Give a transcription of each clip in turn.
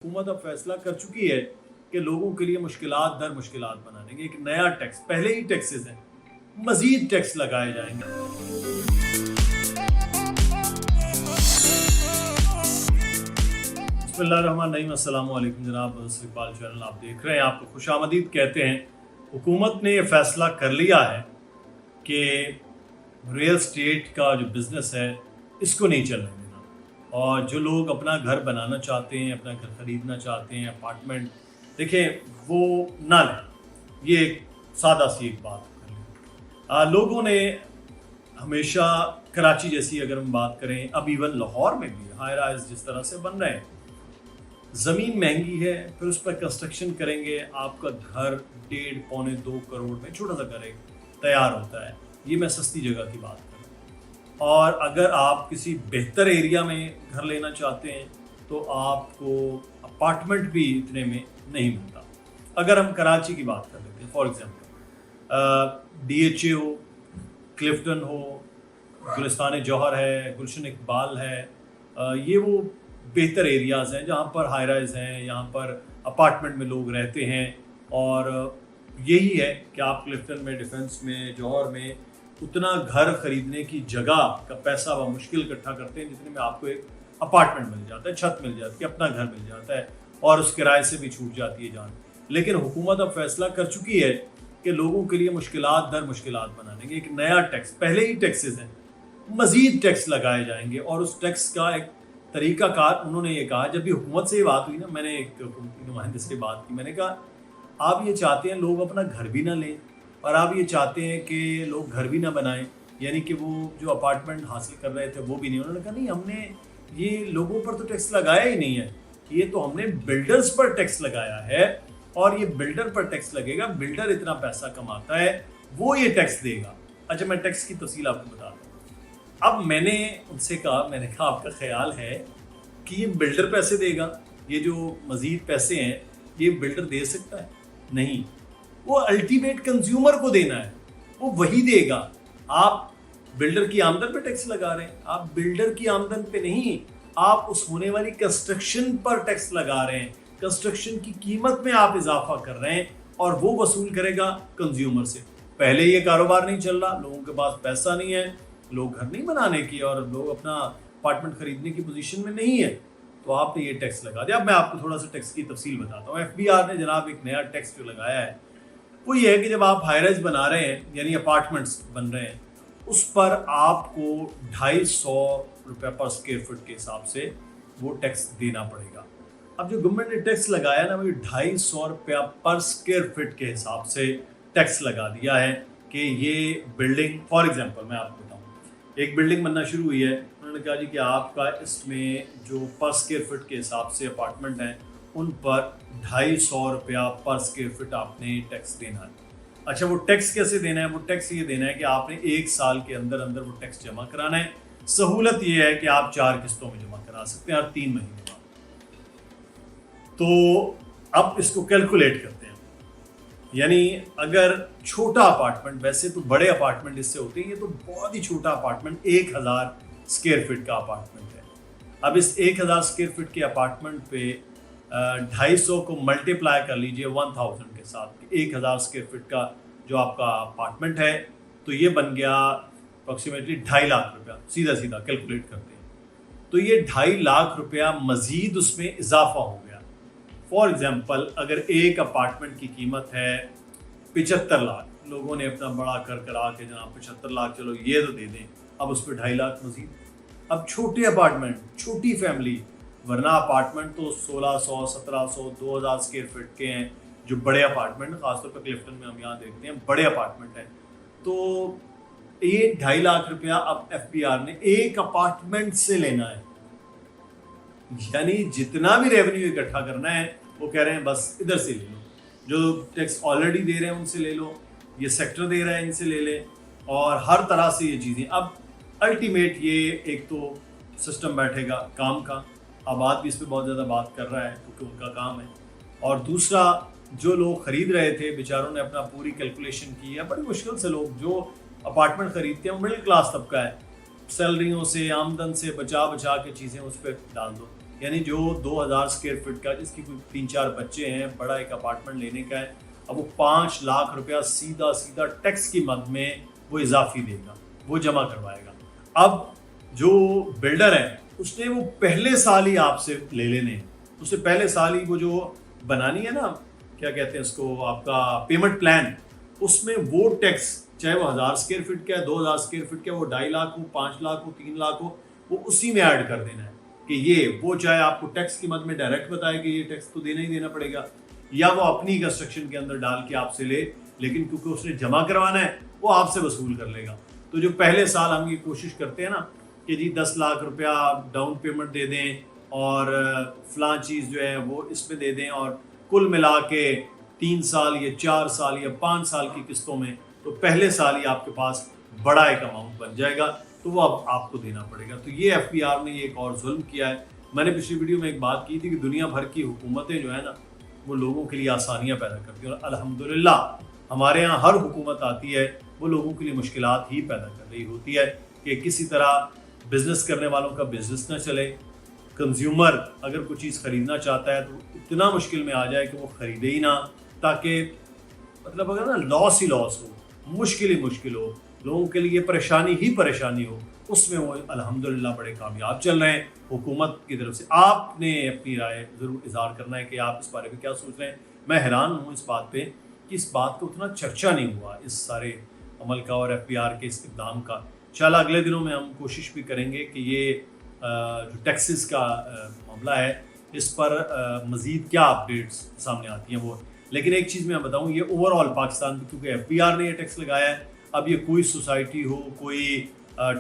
हुकूमत अब फैसला कर चुकी है कि लोगों के लिए मुश्किलात दर मुश्किलात बना देंगे। एक नया टैक्स, पहले ही टैक्सेस हैं, मजीद टैक्स लगाए जाएंगे। बिस्मिल्लाहिर्रहमानिर्रहीम, अस्सलाम वालेकुम जनाब। इकबाल चैनल आप देख रहे हैं, आपको खुशामदीद कहते हैं। हुकूमत ने यह फैसला कर लिया है कि रियल स्टेट का जो बिज़नेस है इसको नहीं चलने देना, और जो लोग अपना घर बनाना चाहते हैं, अपना घर ख़रीदना चाहते हैं, अपार्टमेंट, देखें वो ना लें। ये एक सादा सी एक बात कर लोगों ने हमेशा कराची जैसी अगर हम बात करें, अब इवन लाहौर में भी हाई राइज जिस तरह से बन रहे हैं, ज़मीन महंगी है, फिर उस पर कंस्ट्रक्शन करेंगे, आपका घर 1.5-2 करोड़ में छोटा सा घर तैयार होता है। ये मैं सस्ती जगह की बात कर रहा हूँ। और अगर आप किसी बेहतर एरिया में घर लेना चाहते हैं तो आपको अपार्टमेंट भी इतने में नहीं मिलता। अगर हम कराची की बात कर लेते हैं, फॉर एग्जांपल DHA हो, क्लिफ्टन हो, गुलिस्तान जौहर है, गुलशन इकबाल है, ये वो बेहतर एरियाज़ हैं जहाँ पर हाई राइज हैं, यहाँ पर अपार्टमेंट में लोग रहते हैं। और यही है कि आप क्लिफ्टन में, डिफेंस में, जौहर में उतना घर खरीदने की जगह का पैसा व मुश्किल इकट्ठा करते हैं जितने में आपको एक अपार्टमेंट मिल जाता है, छत मिल जाती है, अपना घर मिल जाता है, और उस किराए से भी छूट जाती है जान। लेकिन हुकूमत अब फैसला कर चुकी है कि लोगों के लिए मुश्किलात दर मुश्किलात बना देंगे। एक नया टैक्स, पहले ही टैक्सेस हैं, मजीद टैक्स लगाए जाएंगे। और उस टैक्स का एक तरीक़ाकार उन्होंने ये कहा, जब भी हुकूमत से ये बात हुई ना, मैंने एक नुमाइंदे से बात की, मैंने कहा आप ये चाहते हैं लोग अपना घर भी ना लें, और आप ये चाहते हैं कि लोग घर भी ना बनाएं, यानी कि वो जो अपार्टमेंट हासिल कर रहे थे वो भी नहीं। उन्होंने कहा नहीं, हमने ये लोगों पर तो टैक्स लगाया ही नहीं है, ये तो हमने बिल्डर्स पर टैक्स लगाया है, और ये बिल्डर पर टैक्स लगेगा, बिल्डर इतना पैसा कमाता है वो ये टैक्स देगा। अच्छा, मैं टैक्स की तफसील आपको बताता हूँ। अब मैंने उनसे कहा, मैंने कहा आपका ख्याल है कि ये बिल्डर पैसे देगा? ये जो मज़ीद पैसे हैं ये बिल्डर दे सकता है? नहीं, वो अल्टीमेट कंज्यूमर को देना है, वो वही देगा। आप बिल्डर की आमदन पे टैक्स लगा रहे हैं, आप बिल्डर की आमदन पे नहीं, आप उस होने वाली कंस्ट्रक्शन पर टैक्स लगा रहे हैं। कंस्ट्रक्शन की कीमत में आप इजाफा कर रहे हैं, और वो वसूल करेगा कंज्यूमर से। पहले ये कारोबार नहीं चल रहा, लोगों के पास पैसा नहीं है, लोग घर नहीं बनाने की और लोग अपना अपार्टमेंट खरीदने की पोजीशन में नहीं है, तो आपने ये टैक्स लगा दिया। अब मैं आपको थोड़ा सा टैक्स की तफसील बताता हूँ। FBR ने जनाब एक नया टैक्स जो लगाया है वो ये है कि जब आप हाई राइज बना रहे हैं, यानी अपार्टमेंट्स बन रहे हैं, उस पर आपको 250 रुपये पर स्क्वायर फुट के हिसाब से वो टैक्स देना पड़ेगा। अब जो गवर्नमेंट ने टैक्स लगाया ना, वो 250 रुपया पर स्क्वायर फीट के हिसाब से टैक्स लगा दिया है कि ये बिल्डिंग, फॉर एग्जांपल मैं आपको बताऊं, एक बिल्डिंग बनना शुरू हुई है, उन्होंने कहा जी कि आपका इसमें जो पर स्क्वायर फीट के हिसाब से अपार्टमेंट हैं उन पर 250 रुपया पर स्क्वायर फीट आपने टैक्स देना है। अच्छा, वो टैक्स कैसे देना है? वो टैक्स ये देना है कि आपने 1 साल के अंदर अंदर वो टैक्स जमा कराना है। सहूलत ये है कि आप 4 किस्तों में जमा करा सकते हैं और 3 महीने बाद। तो अब इसको कैलकुलेट करते हैं, यानी अगर छोटा अपार्टमेंट, वैसे तो बड़े अपार्टमेंट इससे होते हैं, ये तो बहुत ही छोटा अपार्टमेंट 1000 स्क्वायर फीट का अपार्टमेंट है। अब इस 1000 स्क्वायर फीट के अपार्टमेंट पे 250 को मल्टीप्लाई कर लीजिए 1000 के साथ, 1000 स्क्वायर फीट का जो आपका अपार्टमेंट है, तो ये बन गया अप्रॉक्सीमेटली 2.5 लाख रुपया। सीधा सीधा कैलकुलेट करते हैं तो ये 2.5 लाख रुपया मजीद उसमें इजाफा हो गया। फॉर एग्जांपल, अगर एक अपार्टमेंट की कीमत है 75 लाख, लोगों ने अपना बड़ा कर करा के जनाब 75 लाख चलो ये तो दे दें, अब उस पर 2.5 लाख मजीद। अब छोटे अपार्टमेंट, छोटी फैमिली, वरना अपार्टमेंट तो 1600, 1700, 2000 स्क्वायर फीट के हैं जो बड़े अपार्टमेंट, खासतौर पर क्लिफ्टन में हम यहाँ देखते हैं बड़े अपार्टमेंट हैं। तो ये 2.5 लाख रुपया अब FBR ने एक अपार्टमेंट से लेना है, यानी जितना भी रेवेन्यू इकट्ठा करना है वो कह रहे हैं बस इधर से ले लो, जो टैक्स ऑलरेडी दे रहे हैं उनसे ले लो, ये सेक्टर दे रहा है इनसे ले लें, और हर तरह से ये चीज़ें। अब अल्टीमेट ये एक तो सिस्टम बैठेगा काम का, आबाद भी इस पर बहुत ज़्यादा बात कर रहा है क्योंकि उनका काम है, और दूसरा जो लोग ख़रीद रहे थे बेचारों ने अपना पूरी कैलकुलेशन की है, बड़ी मुश्किल से लोग जो अपार्टमेंट ख़रीदते हैं वो मिडिल क्लास तबका है, सैलरियों से, आमदन से बचा बचा के चीज़ें उस पर डाल दो। یعنی جو 2000 اسکوائر فٹ کا جس کی کوئی 3-4 بچے ہیں, بڑا ایک اپارٹمنٹ لینے کا ہے, اب وہ 5 لاکھ روپیہ سیدھا ٹیکس کی مد میں وہ اضافی دے گا, وہ جمع کروائے گا. اب جو بلڈر ہے اس نے وہ پہلے سال ہی آپ سے لے لینے ہیں, اس نے پہلے سال ہی وہ جو بنانی ہے نا, کیا کہتے ہیں اس کو, آپ کا پیمنٹ پلان, اس میں وہ ٹیکس چاہے وہ 1000 اسکوائر فٹ کا ہے, 2000 اسکوائر فٹ کا ہے, وہ 2.5 لاکھ ہو, 5 لاکھ ہو, 3 لاکھ ہو, وہ اسی میں ایڈ کر دینا ہے کہ یہ وہ چاہے آپ کو ٹیکس کی مد میں ڈائریکٹ بتائے کہ یہ ٹیکس تو دینا ہی دینا پڑے گا, یا وہ اپنی کنسٹرکشن کے اندر ڈال کے آپ سے لے, لیکن کیونکہ اس نے جمع کروانا ہے وہ آپ سے وصول کر لے گا. تو جو پہلے سال ہم یہ کوشش کرتے ہیں نا کہ جی 10 لاکھ روپیہ ڈاؤن پیمنٹ دے دیں اور فلاں چیز جو ہے وہ اس میں دے دیں, اور کل ملا کے 3 سال یا 4 سال یا 5 سال کی قسطوں میں, تو پہلے سال ہی آپ کے پاس بڑا ایک اماؤنٹ بن جائے گا, تو وہ اب آپ کو دینا پڑے گا. تو یہ ایف بی آر نے یہ ایک اور ظلم کیا ہے. میں نے پچھلی ویڈیو میں ایک بات کی تھی کہ دنیا بھر کی حکومتیں جو ہے نا وہ لوگوں کے لیے آسانیاں پیدا کرتی ہیں, اور الحمدللہ ہمارے یہاں ہر حکومت آتی ہے وہ لوگوں کے لیے مشکلات ہی پیدا کر رہی ہوتی ہے کہ کسی طرح بزنس کرنے والوں کا بزنس نہ چلے, کنزیومر اگر کوئی چیز خریدنا چاہتا ہے تو اتنا مشکل میں آ جائے کہ وہ خریدے ہی نہ, تاکہ مطلب اگر نا لاس ہی لاس ہو, مشکل ہی مشکل ہو, لوگوں کے لیے پریشانی ہی پریشانی ہو, اس میں وہ الحمدللہ بڑے کامیاب چل رہے ہیں. حکومت کی طرف سے آپ نے اپنی رائے ضرور اظہار کرنا ہے کہ آپ اس بارے میں کیا سوچ رہے ہیں. میں حیران ہوں اس بات پہ کہ اس بات کو اتنا چرچا نہیں ہوا اس سارے عمل کا اور ایف بی آر کے اس اقدام کا. انشاءاللہ اگلے دنوں میں ہم کوشش بھی کریں گے کہ یہ جو ٹیکسز کا معاملہ ہے اس پر مزید کیا اپڈیٹس سامنے آتی ہیں وہ. لیکن ایک چیز میں بتاؤں, یہ اوور آل پاکستان میں کیونکہ ایف بی آر نے یہ ٹیکس لگایا ہے, اب یہ کوئی سوسائٹی ہو, کوئی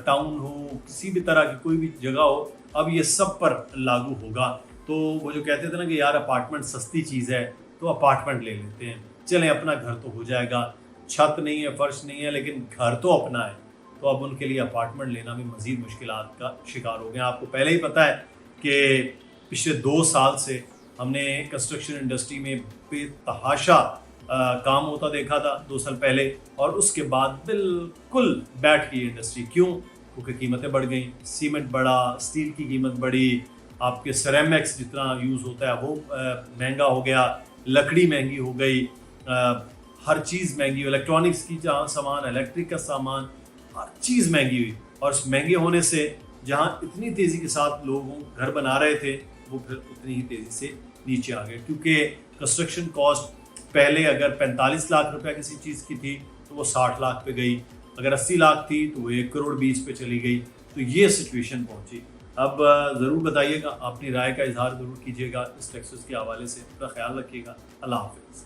ٹاؤن ہو, کسی بھی طرح کی کوئی بھی جگہ ہو, اب یہ سب پر لاگو ہوگا. تو وہ جو کہتے تھے نا کہ یار اپارٹمنٹ سستی چیز ہے تو اپارٹمنٹ لے لیتے ہیں, چلیں اپنا گھر تو ہو جائے گا, چھت نہیں ہے, فرش نہیں ہے, لیکن گھر تو اپنا ہے, تو اب ان کے لیے اپارٹمنٹ لینا بھی مزید مشکلات کا شکار ہو گیا. آپ کو پہلے ہی پتہ ہے کہ پچھلے 2 سال سے ہم نے کنسٹرکشن انڈسٹری میں بے تحاشا کام ہوتا دیکھا تھا 2 سال پہلے, اور اس کے بعد بالکل بیٹھ گئی انڈسٹری. کیوں؟ کیونکہ قیمتیں بڑھ گئیں, سیمنٹ بڑھا, اسٹیل کی قیمت بڑھی, آپ کے سیرامکس جتنا یوز ہوتا ہے وہ مہنگا ہو گیا, لکڑی مہنگی ہو گئی, ہر چیز مہنگی, الیکٹرانکس کی جہاں سامان, الیکٹرک کا سامان, ہر چیز مہنگی ہوئی. اور اس مہنگے ہونے سے جہاں اتنی تیزی کے ساتھ لوگ گھر بنا رہے تھے وہ پھر اتنی ہی تیزی سے نیچے آ گئے, کیونکہ کنسٹرکشن کاسٹ پہلے اگر 45 لاکھ روپیہ کسی چیز کی تھی تو وہ 60 لاکھ پہ گئی, اگر 80 لاکھ تھی تو وہ 1 کروڑ 20 پہ چلی گئی. تو یہ سچویشن پہنچی. اب ضرور بتائیے گا, اپنی رائے کا اظہار ضرور کیجیے گا اس ٹیکسز کے حوالے سے. اپنا خیال رکھیے گا. اللہ حافظ.